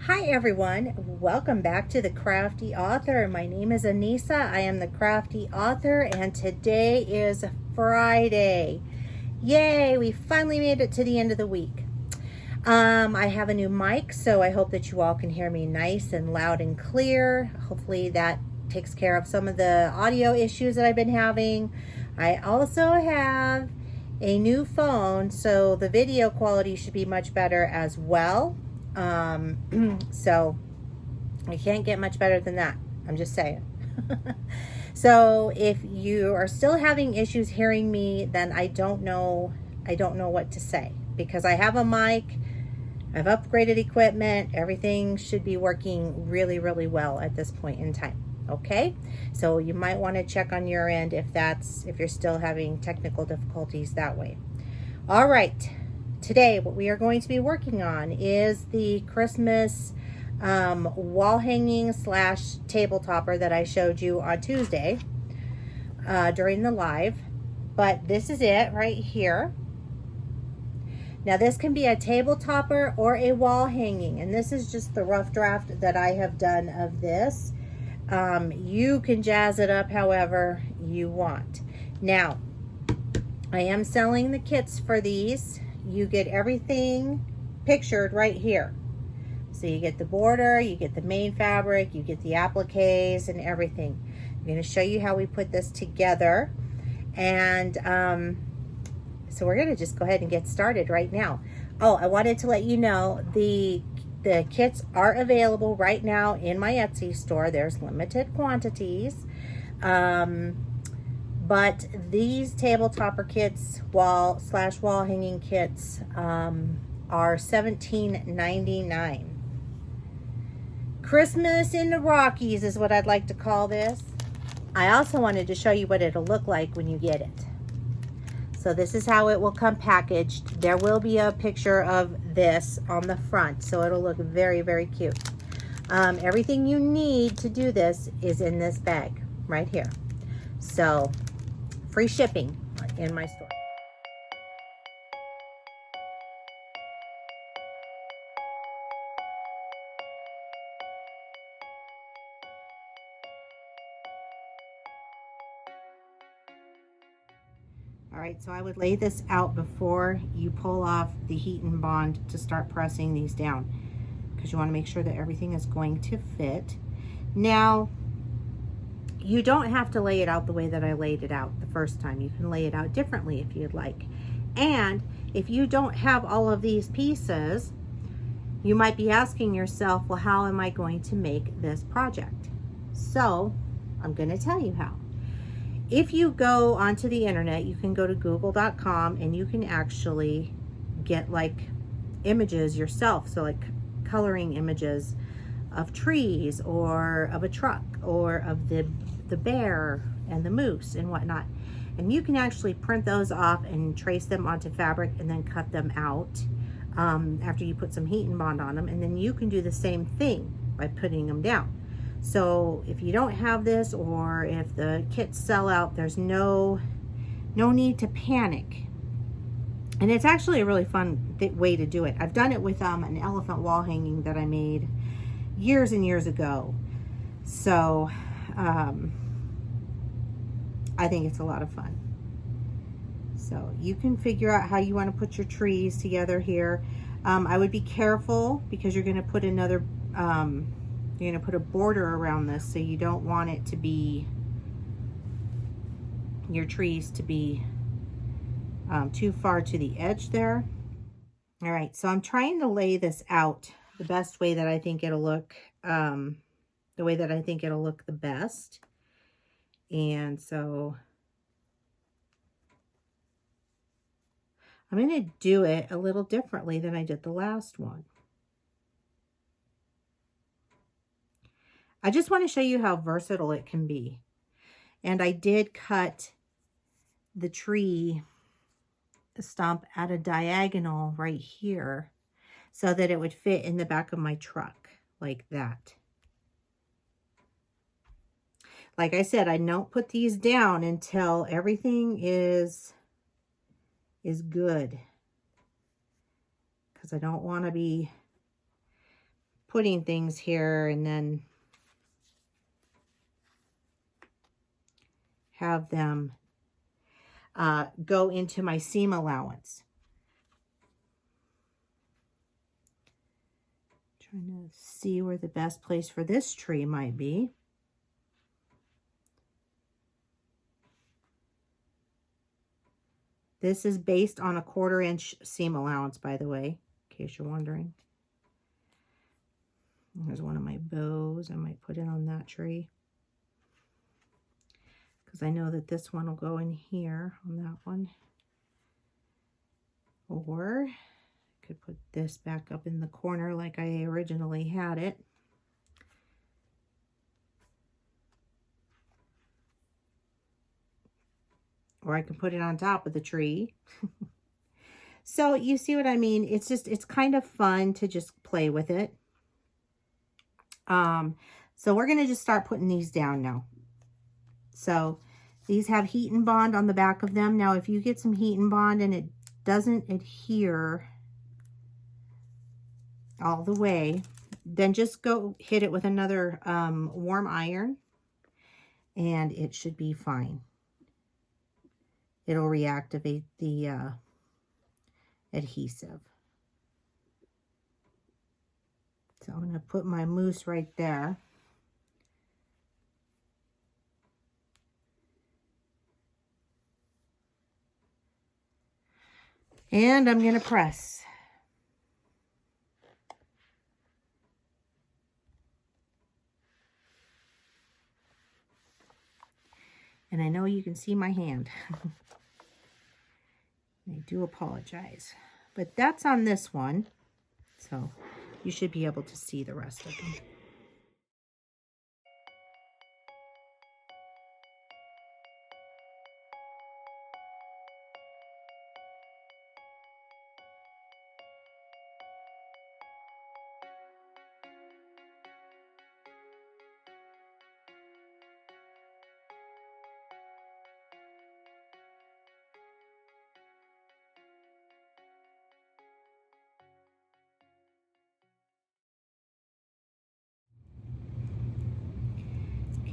Hi everyone, welcome back to the Crafty Author. My name is Anissa. I am the Crafty Author and today is Friday. Yay, we finally made it to the end of the week. I have a new mic, so I hope that you all can hear me nice and loud and clear. Hopefully that takes care of some of the audio issues that I've been having. I also have a new phone, so the video quality should be much better as well. So I can't get much better than that. I'm just saying. So if you are still having issues hearing me, then I don't know what to say, because I have a mic, I've upgraded equipment, everything should be working really, really well at this point in time. Okay, so you might want to check on your end if you're still having technical difficulties that way. All right. Today, what we are going to be working on is the Christmas wall hanging / table topper that I showed you on Tuesday during the live. But this is it right here. Now this can be a table topper or a wall hanging, and this is just the rough draft that I have done of this. You can jazz it up however you want. Now, I am selling the kits for these. You get everything pictured right here. So you get the border, you get the main fabric, you get the appliques and everything. I'm going to show you how we put this together. And so we're going to just go ahead and get started right now. Oh, I wanted to let you know the kits are available right now in my Etsy store. There's limited quantities. But these table topper kits, wall hanging kits, are $17.99. Christmas in the Rockies is what I'd like to call this. I also wanted to show you what it'll look like when you get it. So this is how it will come packaged. There will be a picture of this on the front, so it'll look very, very cute. Everything you need to do this is in this bag right here. So free shipping in my store. All right, so I would lay this out before you pull off the heat and bond to start pressing these down, because you want to make sure that everything is going to fit. Now, you don't have to lay it out the way that I laid it out the first time. You can lay it out differently if you'd like. And if you don't have all of these pieces, you might be asking yourself, well, how am I going to make this project? So I'm going to tell you how. If you go onto the internet, you can go to google.com and you can actually get like images yourself. So like coloring images of trees or of a truck or of the bear and the moose and whatnot, and you can actually print those off and trace them onto fabric and then cut them out after you put some heat and bond on them, and then you can do the same thing by putting them down. So if you don't have this, or if the kits sell out, there's no need to panic. And it's actually a really fun way to do it. I've done it with an elephant wall hanging that I made years and years ago. So I think it's a lot of fun. So you can figure out how you want to put your trees together here. I would be careful because you're going to put another, you're going to put a border around this, so you don't want it to be, your trees to be too far to the edge there. All right, so I'm trying to lay this out the best way that I think it'll look, the way that I think it'll look the best. And so I'm going to do it a little differently than I did the last one. I just want to show you how versatile it can be. And I did cut the tree stump at a diagonal right here so that it would fit in the back of my truck like that. Like I said, I don't put these down until everything is good, because I don't want to be putting things here and then have them go into my seam allowance. Trying to see where the best place for this tree might be. This is based on a 1/4 inch seam allowance, by the way, in case you're wondering. Here's one of my bows. I might put it on that tree, because I know that this one will go in here on that one. Or I could put this back up in the corner like I originally had it. Or I can put it on top of the tree. So you see what I mean? It's just, it's kind of fun to just play with it. So we're going to just start putting these down now. So these have heat and bond on the back of them. Now, if you get some heat and bond and it doesn't adhere all the way, then just go hit it with another warm iron and it should be fine. It'll reactivate the adhesive. So I'm going to put my mousse right there. And I'm going to press. And I know you can see my hand. I do apologize. But that's on this one. So you should be able to see the rest of them.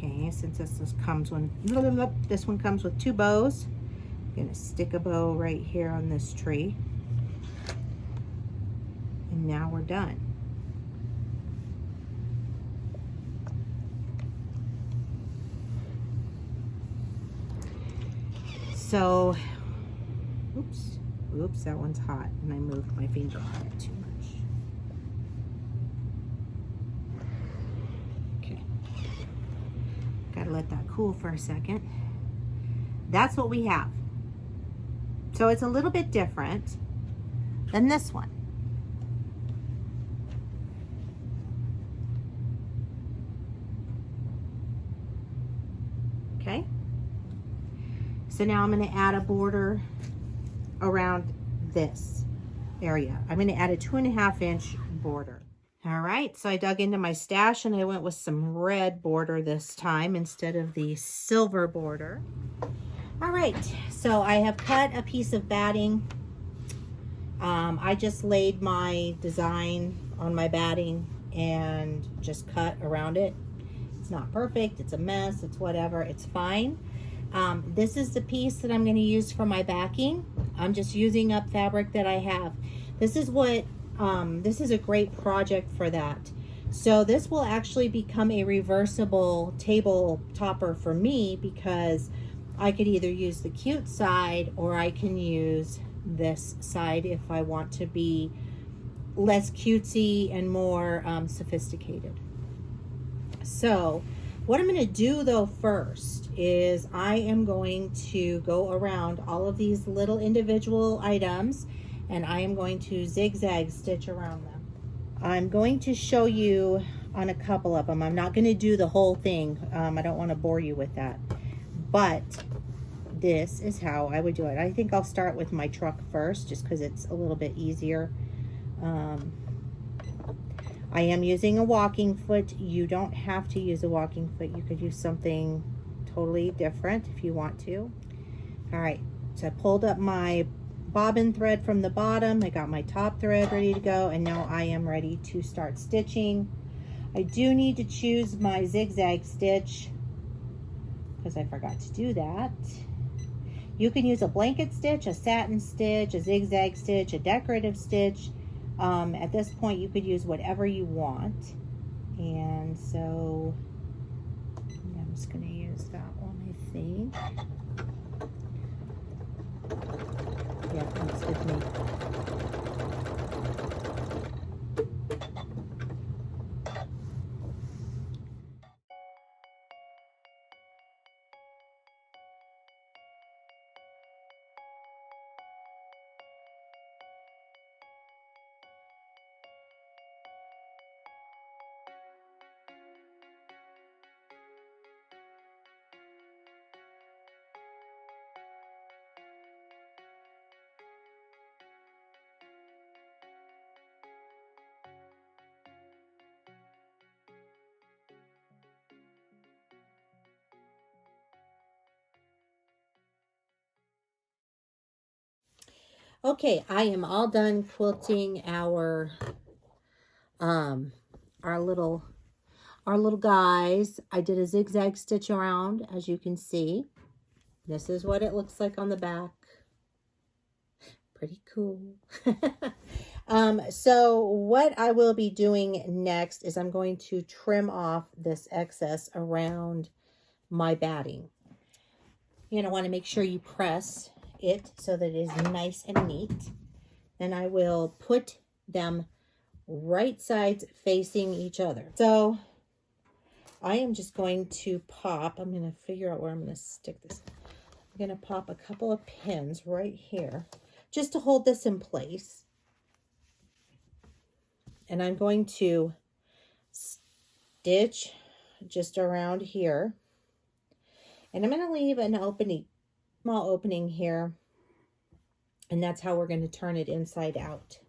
Okay, since this one comes with 2 bows, I'm gonna stick a bow right here on this tree. And now we're done. So, oops, that one's hot and I moved my finger on it too much. Gotta let that cool for a second. That's what we have. So it's a little bit different than this one. Okay. So now I'm going to add a border around this area. I'm going to add a 2.5 inch border. All right, so I dug into my stash and I went with some red border this time instead of the silver border. All right, so I have cut a piece of batting. I just laid my design on my batting and just cut around it. It's not perfect, it's a mess, it's whatever, it's fine. This is the piece that I'm going to use for my backing. I'm just using up fabric that I have. This is what this is a great project for that. So this will actually become a reversible table topper for me, because I could either use the cute side or I can use this side if I want to be less cutesy and more sophisticated. So what I'm going to do though first is I am going to go around all of these little individual items and I am going to zigzag stitch around them. I'm going to show you on a couple of them. I'm not going to do the whole thing. I don't want to bore you with that. But this is how I would do it. I think I'll start with my truck first just because it's a little bit easier. I am using a walking foot. You don't have to use a walking foot. You could use something totally different if you want to. All right, so I pulled up my bobbin thread from the bottom. I got my top thread ready to go, and now I am ready to start stitching. I do need to choose my zigzag stitch because I forgot to do that. You can use a blanket stitch, a satin stitch, a zigzag stitch, a decorative stitch. At this point, you could use whatever you want. And so I'm just going to use that one, I think. Yeah, that's good for me. Okay, I am all done quilting our little guys. I did a zigzag stitch around, as you can see. This is what it looks like on the back. Pretty cool. So what I will be doing next is I'm going to trim off this excess around my batting. You're gonna want to make sure you press it so that it is nice and neat. Then I will put them right sides facing each other. So I am just going to pop, I'm going to figure out where I'm going to stick this. I'm going to pop a couple of pins right here just to hold this in place. And I'm going to stitch just around here. And I'm going to leave an opening, small opening here. And that's how we're going to turn it inside out.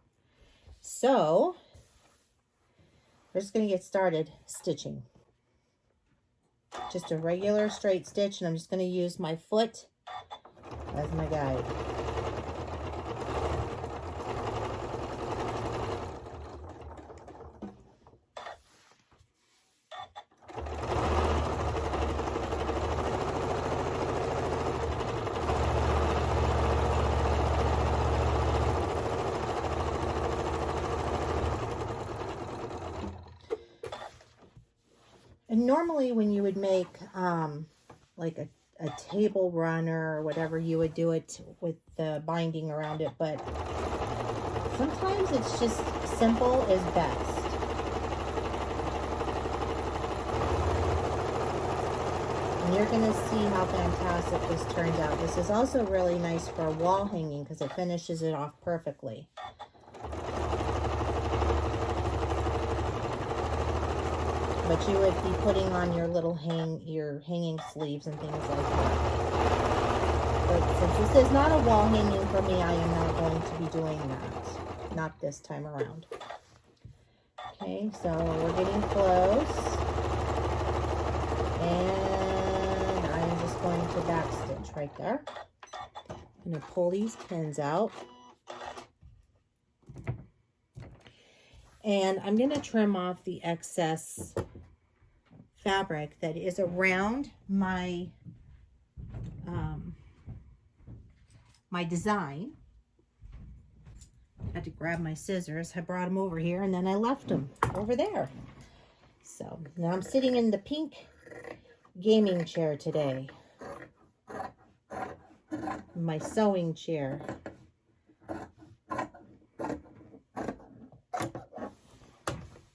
So we're just going to get started stitching. Just a regular straight stitch, and I'm just going to use my foot as my guide. And normally when you would make like a table runner or whatever, you would do it with the binding around it, but sometimes it's just simple is best. And you're going to see how fantastic this turns out. This is also really nice for wall hanging because it finishes it off perfectly. But you would be putting on your little hanging sleeves and things like that. But since this is not a wall hanging for me, I am not going to be doing that. Not this time around. Okay, so we're getting close. And I'm just going to back stitch right there. I'm going to pull these pins out. And I'm going to trim off the excess fabric that is around my my design. I had to grab my scissors. I brought them over here and then I left them over there. So now I'm sitting in the pink gaming chair today. My sewing chair.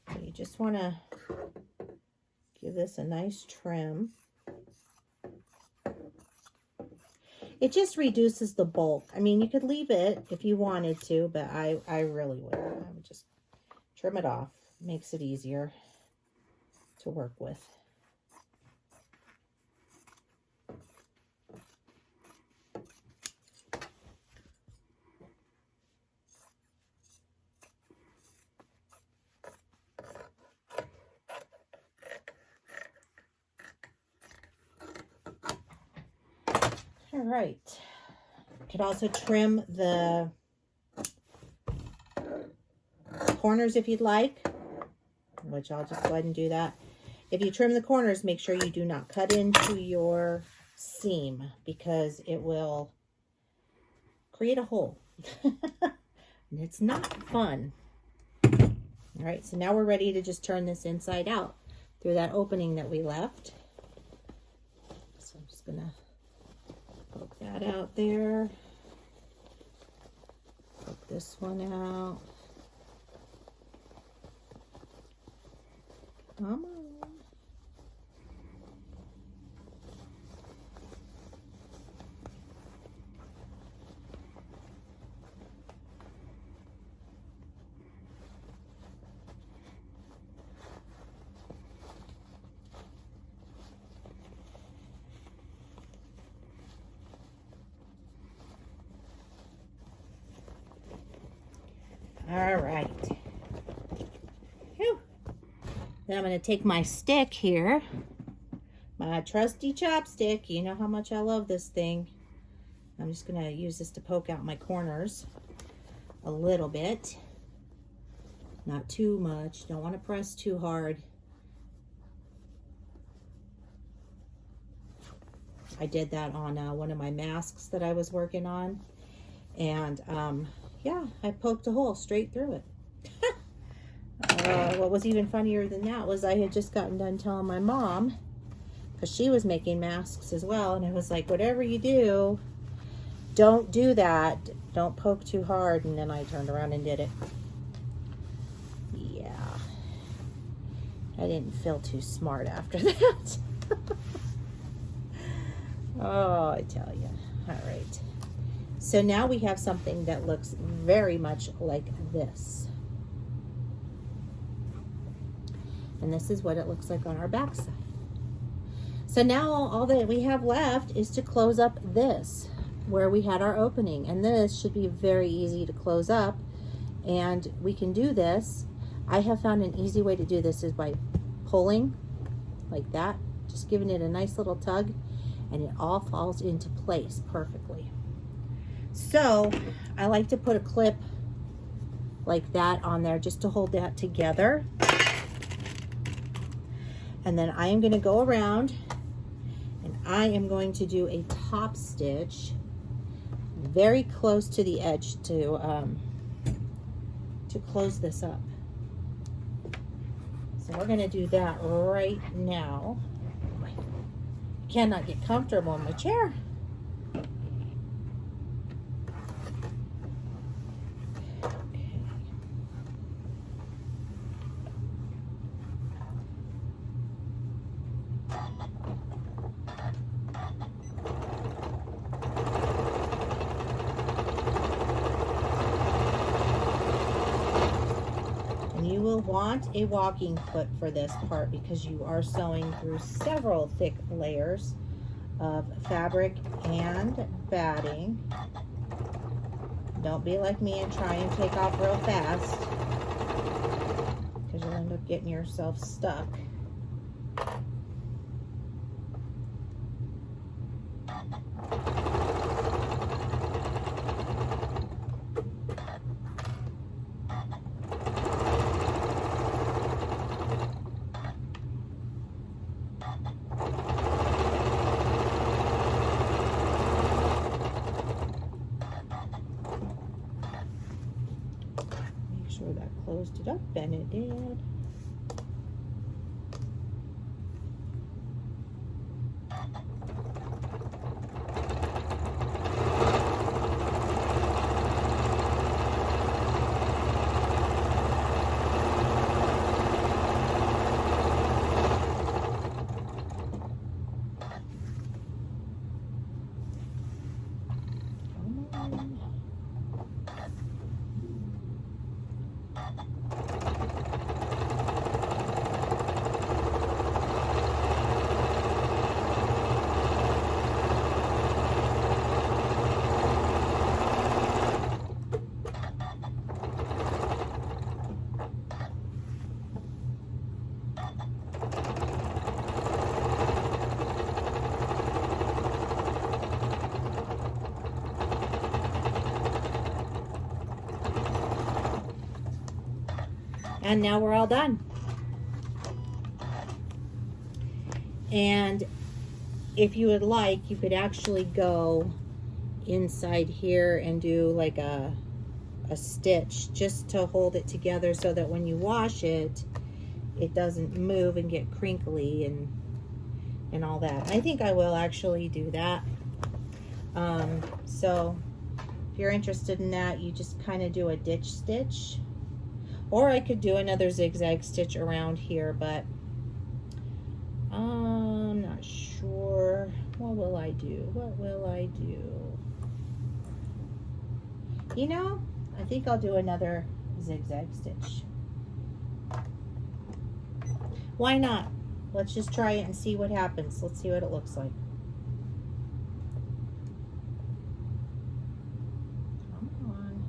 So you just want to give this a nice trim. It just reduces the bulk. I mean, you could leave it if you wanted to, but I really wouldn't. I would just trim it off. It makes it easier to work with. All right. You could also trim the corners if you'd like. which I'll just go ahead and do that. If you trim the corners, make sure you do not cut into your seam because it will create a hole. And it's not fun. All right, so now we're ready to just turn this inside out through that opening that we left. So I'm just gonna poke that out there. Poke this one out. Come on. All right. Whew. Then I'm going to take my stick here, my trusty chopstick. You know how much I love this thing. I'm just going to use this to poke out my corners a little bit. Not too much. Don't want to press too hard. I did that on one of my masks that I was working on. And yeah, I poked a hole straight through it. What was even funnier than that was I had just gotten done telling my mom, because she was making masks as well, and I was like, whatever you do, don't do that. Don't poke too hard. And then I turned around and did it. Yeah. I didn't feel too smart after that. Oh, I tell you. All right. So now we have something that looks very much like this. And this is what it looks like on our back side. So now all that we have left is to close up this where we had our opening. And this should be very easy to close up. And we can do this. I have found an easy way to do this is by pulling like that, just giving it a nice little tug, and it all falls into place perfectly. So I like to put a clip like that on there just to hold that together. And then I am going to go around and I am going to do a top stitch very close to the edge to close this up. So we're going to do that right now. I cannot get comfortable in my chair. Want a walking foot for this part because you are sewing through several thick layers of fabric and batting. Don't be like me and try and take off real fast because you'll end up getting yourself stuck. That closed it up, and it did. And now we're all done. And if you would like, you could actually go inside here and do like a stitch just to hold it together so that when you wash it, it doesn't move and get crinkly and all that. I think I will actually do that. So if you're interested in that, you just kind of do a ditch stitch, or I could do another zigzag stitch around here, but I'm not sure. What will I do? What will I do? You know, I think I'll do another zigzag stitch. Why not? Let's just try it and see what happens. Let's see what it looks like. Come on.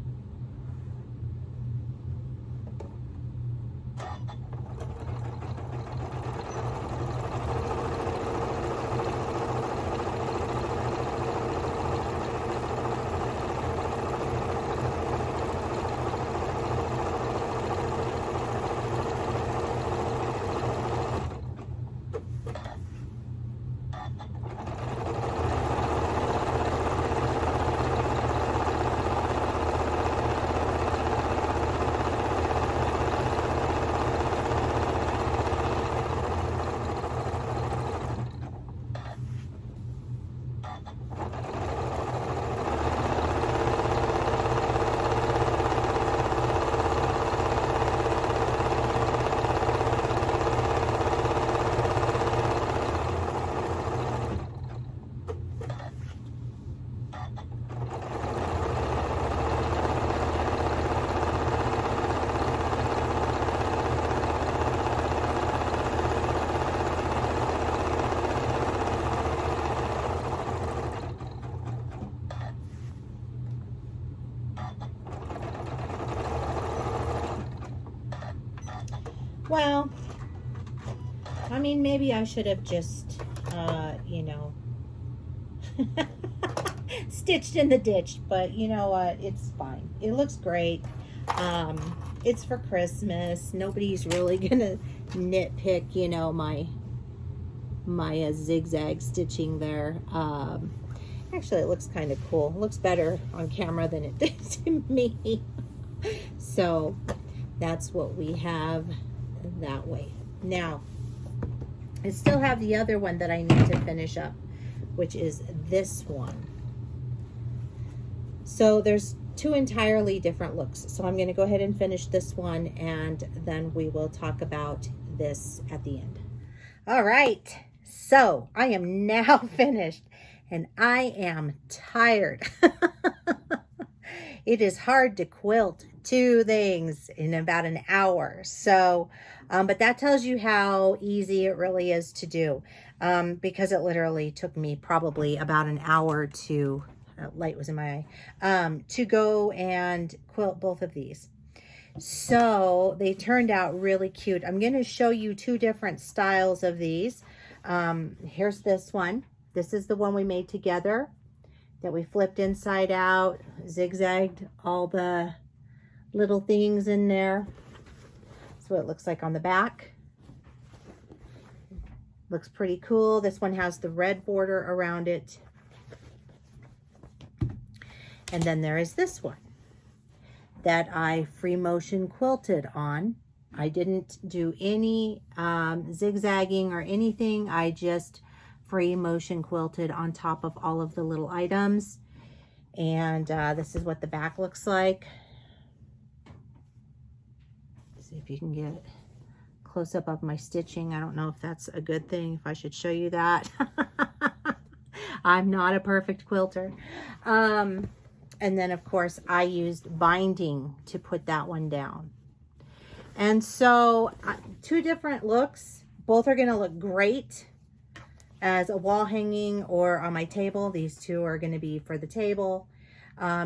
Well, I mean, maybe I should have just, you know, stitched in the ditch, but you know what? It's fine. It looks great. It's for Christmas. Nobody's really gonna nitpick, you know, my zigzag stitching there. Actually, it looks kind of cool. It looks better on camera than it did to me. So that's what we have that way. Now, I still have the other one that I need to finish up, which is this one. So there's two entirely different looks. So I'm going to go ahead and finish this one, and then we will talk about this at the end. All right, so I am now finished, and I am tired. It is hard to quilt two things in about an hour. So, but that tells you how easy it really is to do, because it literally took me probably about an hour to, light was in my eye, to go and quilt both of these. So they turned out really cute. I'm going to show you two different styles of these. Here's this one. This is the one we made together, that we flipped inside out, zigzagged all the little things in there. That's what it looks like on the back. Looks pretty cool. This one has the red border around it. And then there is this one that I free motion quilted on. I didn't do any zigzagging or anything. I just free motion quilted on top of all of the little items. And this is what the back looks like. See if you can get a close up of my stitching. I don't know if that's a good thing, if I should show you that. I'm not a perfect quilter. And then of course I used binding to put that one down. And so two different looks. Both are going to look great as a wall hanging or on my table. These two are going to be for the table.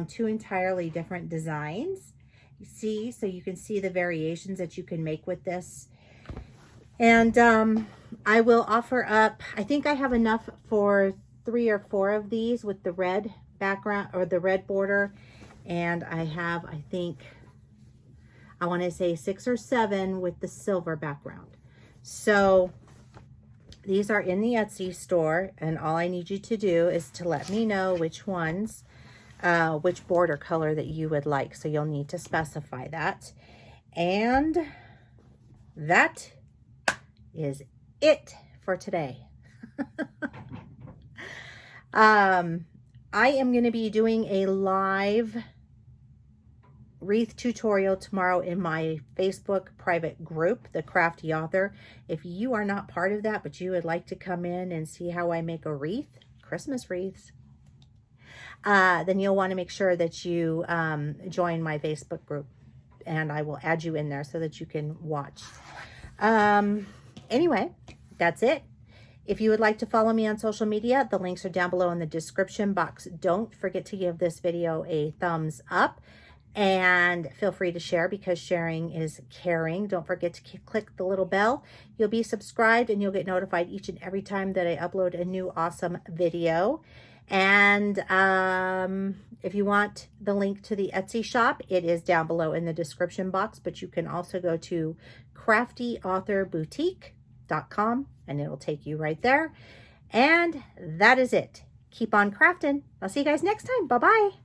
Two entirely different designs. You see, so you can see the variations that you can make with this. And I will offer up, I think I have enough for 3 or 4 of these with the red background or the red border. And I have, I think, I want to say 6 or 7 with the silver background. So These are in the Etsy store, and all I need you to do is to let me know which ones, which border color that you would like. So you'll need to specify that. And that is it for today. I am going to be doing a live wreath tutorial tomorrow in my Facebook private group, the Crafty Author. If you are not part of that, but you would like to come in and see how I make a wreath, Christmas wreaths, then you'll want to make sure that you join my Facebook group, and I will add you in there so that you can watch. Anyway, that's it. If you would like to follow me on social media, the links are down below in the description box. Don't forget to give this video a thumbs up. And feel free to share, because sharing is caring. Don't forget to click the little bell. You'll be subscribed and you'll get notified each and every time that I upload a new awesome video. And if you want the link to the Etsy shop, it is down below in the description box. But you can also go to craftyauthor.boutique.com and it'll take you right there. And that is it. Keep on crafting. I'll see you guys next time. Bye-bye.